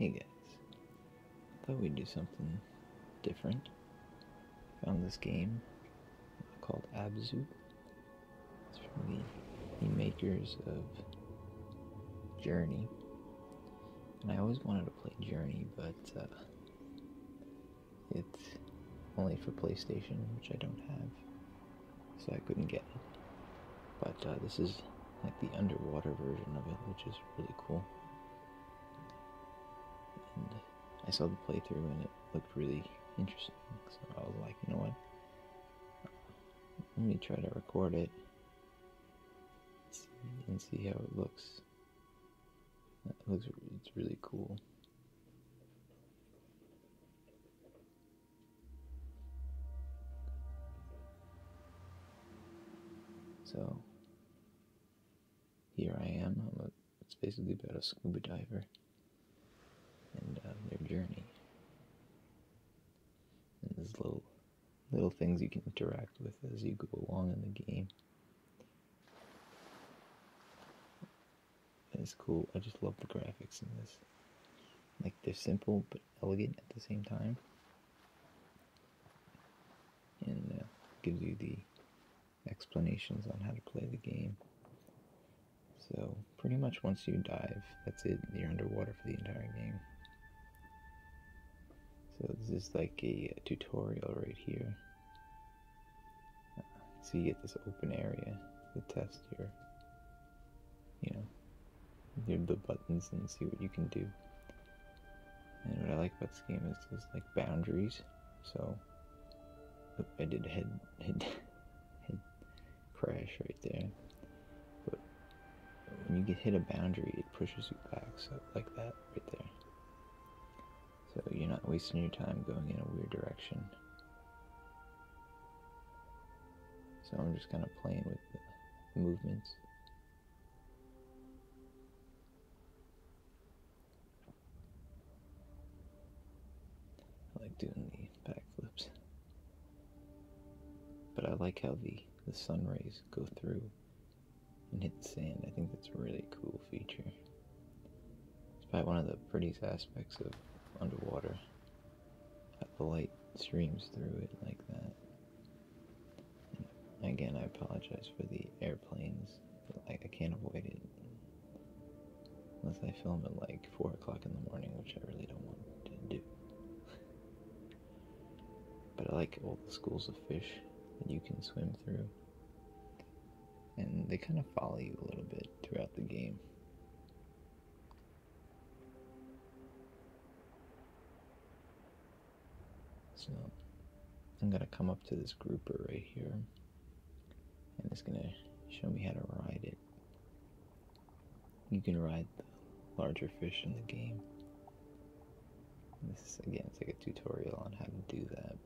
Hey guys, thought we'd do something different. Found this game called ABZU. It's from the makers of Journey. And I always wanted to play Journey, but it's only for PlayStation, which I don't have, so I couldn't get it. But this is like the underwater version of it, which is really cool. And I saw the playthrough and it looked really interesting, so I was like, you know what, let me try to record it and see how it looks. It's really cool. So here I am. It's basically about a scuba diver and their journey. And there's little things you can interact with as you go along in the game. And it's cool. I just love the graphics in this. Like, they're simple but elegant at the same time. And gives you the explanations on how to play the game. So pretty much once you dive, that's it. You're underwater for the entire game. So this is like a tutorial right here. So you get this open area to test your, the buttons and see what you can do. And what I like about this game is there's like boundaries. So I did head crash right there. But when you hit a boundary, it pushes you back, so like that right there. So you're not wasting your time going in a weird direction. So I'm just kind of playing with the movements. I like doing the backflips. But I like how the sun rays go through and hit the sand. I think that's a really cool feature. It's probably one of the prettiest aspects of underwater. How the light streams through it like that. And again, I apologize for the airplanes, but like I can't avoid it. Unless I film at like 4 o'clock in the morning, which I really don't want to do. But I like all the schools of fish that you can swim through. And they kind of follow you a little bit throughout the game. So I'm gonna come up to this grouper right here, and it's gonna show me how to ride it. You can ride the larger fish in the game. And this is, again, it's like a tutorial on how to do that.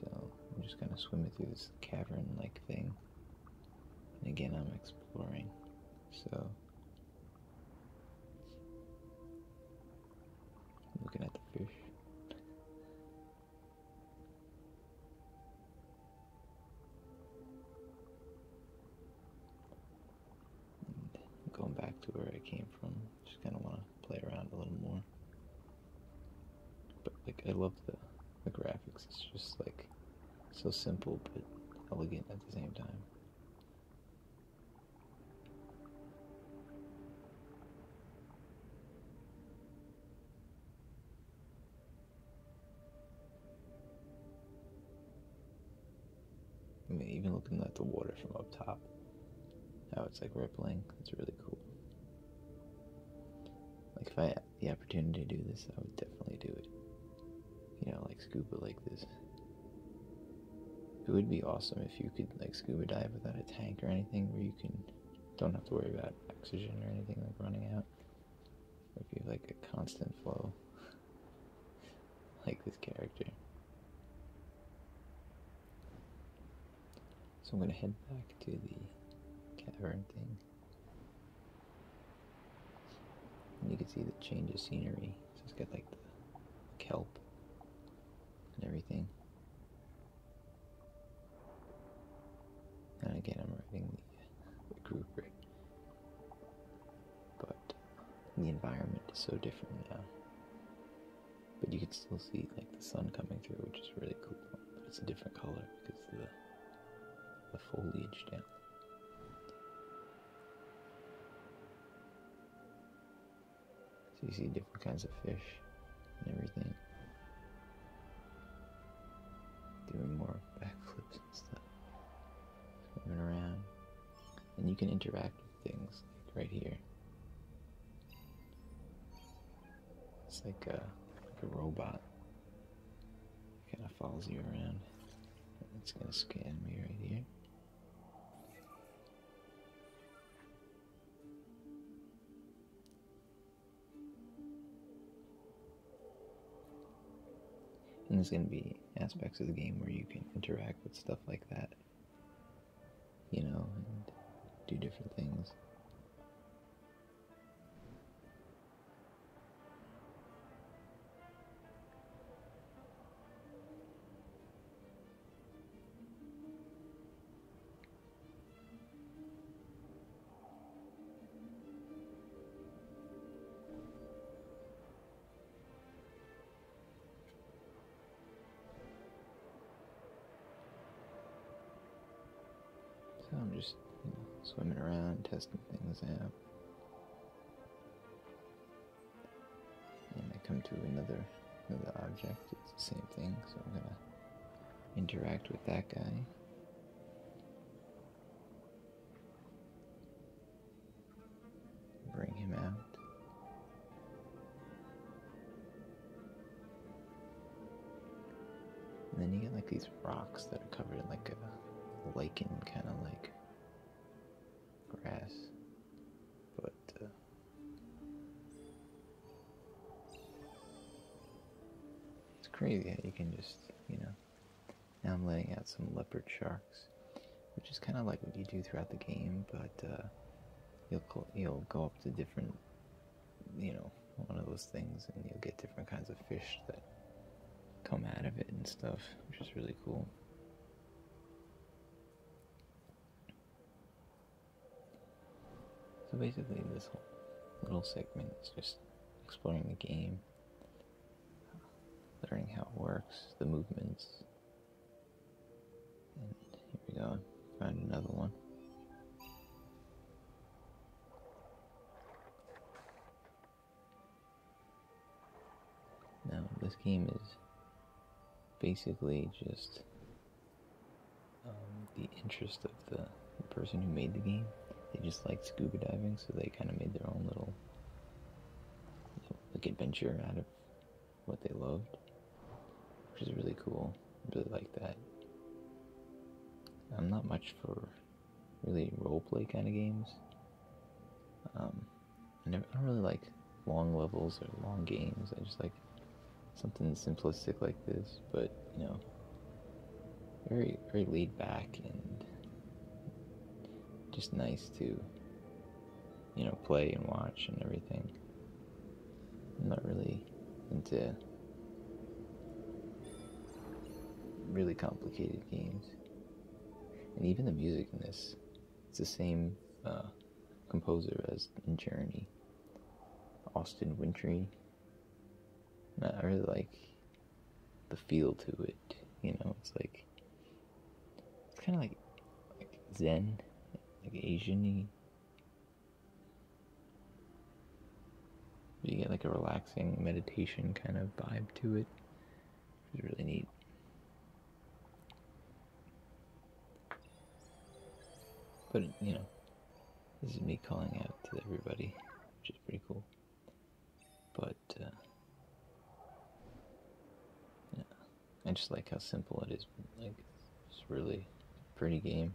So I'm just kind of swimming through this cavern-like thing. And again, I'm exploring. So I'm looking at the fish. And going back to where I came from. Just kind of want to play around a little more. But like, I love the graphics. It's just like so simple but elegant at the same time. I mean, even looking at the water from up top, how it's like rippling, it's really cool. Like, if I had the opportunity to do this, I would definitely do it. Like scuba like this. It would be awesome if you could like scuba dive without a tank or anything, where you don't have to worry about oxygen or anything like running out. Or if you have like a constant flow, like this character. So I'm gonna head back to the cavern thing. And you can see the change of scenery. So it's got like the kelp and everything. And again, I'm riding environment is so different now. But you can still see like the sun coming through, which is really cool. But it's a different color because of the foliage down. So you see different kinds of fish and everything. Doing more backflips and stuff. Swimming around. And you can interact with things like right here. It's like a robot. It kind of follows you around. It's gonna scan me right here. And there's gonna be aspects of the game where you can interact with stuff like that, you know, and do different things. So I'm just, you know, swimming around, testing things out. And I come to another object. It's the same thing, so I'm gonna interact with that guy. Bring him out. And then you get like these rocks that are covered in like a lichen, kind of like grass, but it's crazy how you can just, you know, now I'm letting out some leopard sharks, which is kind of like what you do throughout the game, but you'll go up to different, you know, one of those things, and you'll get different kinds of fish that come out of it and stuff, which is really cool. So basically this whole little segment is just exploring the game, learning how it works, the movements, and here we go, find another one. Now this game is basically just the interest of the person who made the game. They just liked scuba diving, so they kind of made their own little, you know, like adventure out of what they loved, which is really cool. I really like that. I'm not much for really roleplay kind of games. I don't really like long levels or long games. I just like something simplistic like this, but you know, very, very laid back and just nice to, you know, play and watch and everything. I'm not really into really complicated games. And even the music in this, it's the same composer as in Journey, Austin Wintry. And I really like the feel to it, you know, it's kind of like Zen, like Asian-y. You get like a relaxing meditation kind of vibe to it, which is really neat. But, you know, this is me calling out to everybody, which is pretty cool. But, yeah, I just like how simple it is. Like, it's really a pretty game.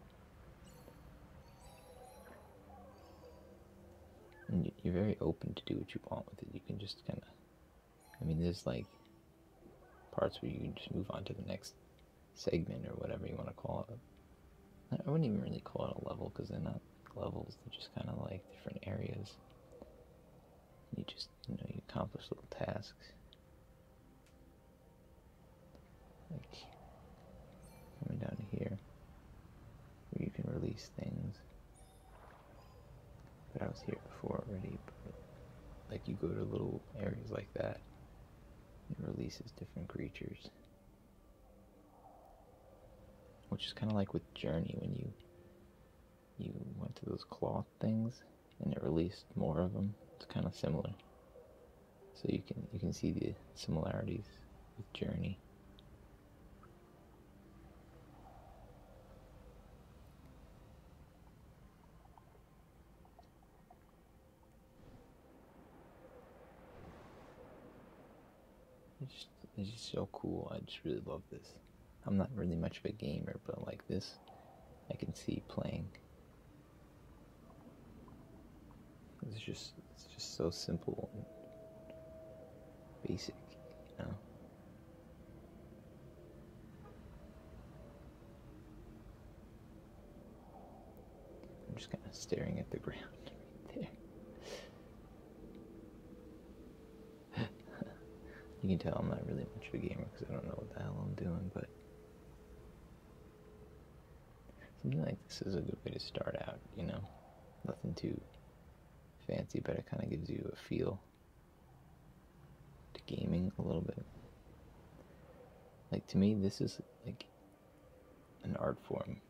And you're very open to do what you want with it. You can just kind of, I mean, there's like parts where you can just move on to the next segment or whatever you want to call it. I wouldn't even really call it a level because they're not levels, they're just kind of like different areas. You just, you know, you accomplish little tasks. Like coming down to here where you can release things. But I was here before already, but like you go to little areas like that, it releases different creatures. Which is kind of like with Journey when you went to those cloth things and it released more of them. It's kind of similar. So you can see the similarities with Journey. It's just so cool. I just really love this. I'm not really much of a gamer, but like this, I can see playing. It's just so simple and basic, you know. I'm just kind of staring at the ground right there. You can tell I'm not really much of a gamer because I don't know what the hell I'm doing, but something like this is a good way to start out, you know? Nothing too fancy, but it kind of gives you a feel to gaming a little bit. Like, to me, this is like an art form.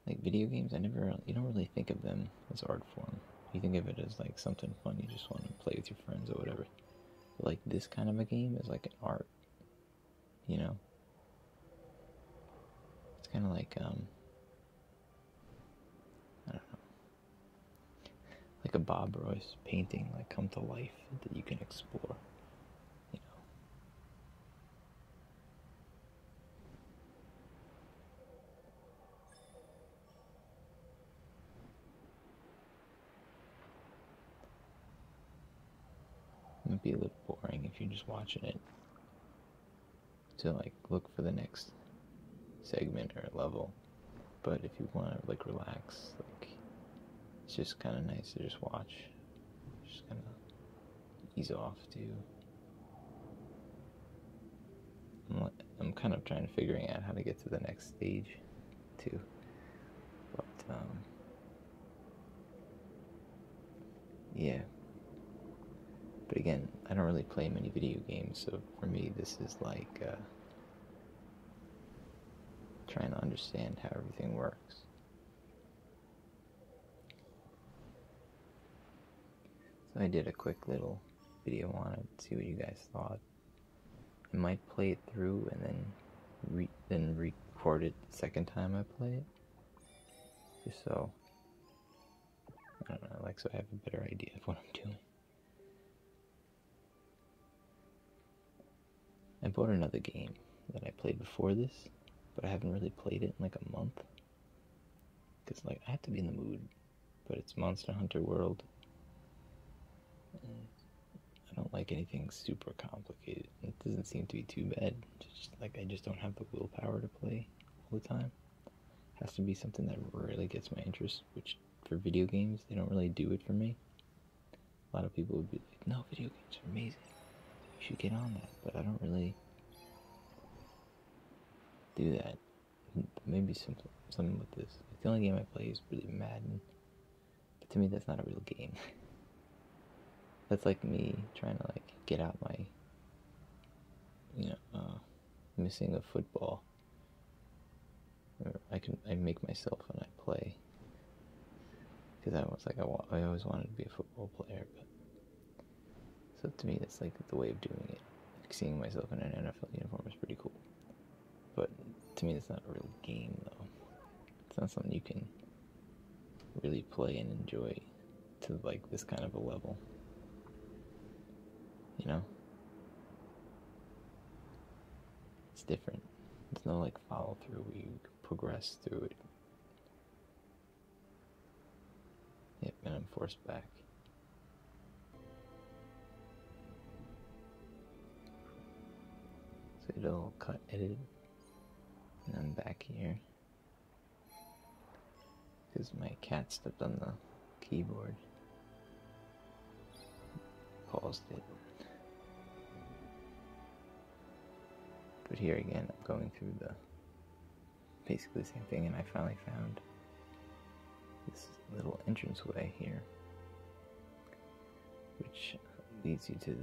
Like, video games, you don't really think of them as art form. You think of it as like something fun you just want to play with your friends or whatever. But like this kind of a game is like an art, you know? It's kind of like, I don't know, like a Bob Ross painting, like come to life that you can explore, you know? It might be a little boring if you're just watching it to like look for the next segment or level, but if you want to like relax, like it's just kind of nice to just watch, just kind of ease off too. I'm kind of trying to figuring out how to get to the next stage too, but yeah. But again, I don't really play many video games, so for me this is like trying to understand how everything works. So I did a quick little video on it to see what you guys thought. I might play it through and then record it the second time I play it, just so I don't know, like so I have a better idea of what I'm doing. I bought another game that I played before this, but I haven't really played it in like a month. Because like I have to be in the mood, but it's Monster Hunter World. And I don't like anything super complicated. It doesn't seem to be too bad. It's just like I just don't have the willpower to play all the time. It has to be something that really gets my interest, which for video games, they don't really do it for me. A lot of people would be like, no, video games are amazing. You should get on that, but I don't really do that. Maybe something with this. Like, the only game I play is really Madden, but to me that's not a real game. That's like me trying to like get out my, missing a football. Or I make myself when I play, because I always wanted to be a football player, but so to me that's like the way of doing it. Like seeing myself in an NFL uniform is pretty cool, but to me that's not a real game though. It's not something you can really play and enjoy to like this kind of a level, you know? It's different. There's no like follow through where you progress through it. Yep, and I'm forced back. So it'll cut, edit, and I'm back here. Because my cat stepped on the keyboard. Paused it. But here again, I'm going through basically the same thing, and I finally found this little entranceway here, which leads you to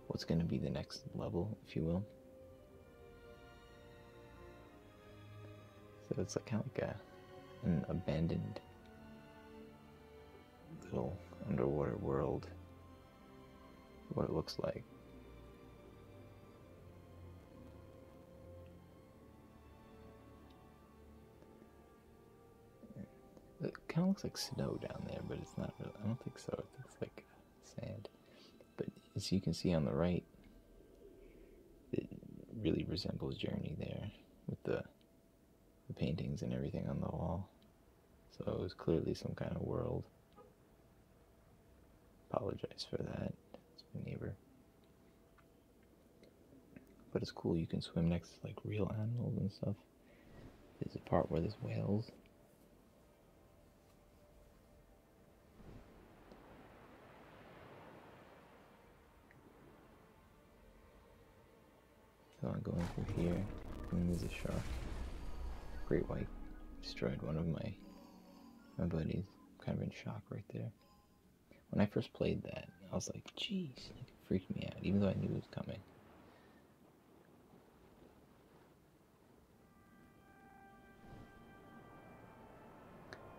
what's going to be the next level, if you will. So it's like kind of like an abandoned little underwater world, what it looks like. It kind of looks like snow down there, but it's not really. I don't think so. It's like sand. But as you can see on the right, it really resembles Journey there with the paintings and everything on the wall. So it was clearly some kind of world. Apologize for that. It's my neighbor. But it's cool. You can swim next to like real animals and stuff. There's a part where there's whales. So I'm going through here, and there's a shark. Great white. Destroyed one of my buddies. Kind of in shock right there. When I first played that, I was like, jeez, it freaked me out, even though I knew it was coming.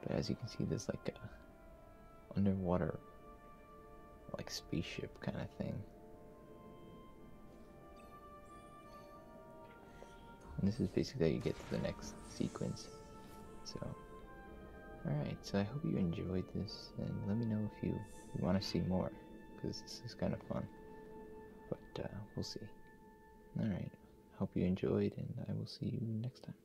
But as you can see, there's like a underwater, like spaceship kind of thing. And this is basically how you get to the next sequence. So, alright, so I hope you enjoyed this, and let me know if you want to see more, because this is kind of fun. But we'll see. Alright, hope you enjoyed, and I will see you next time.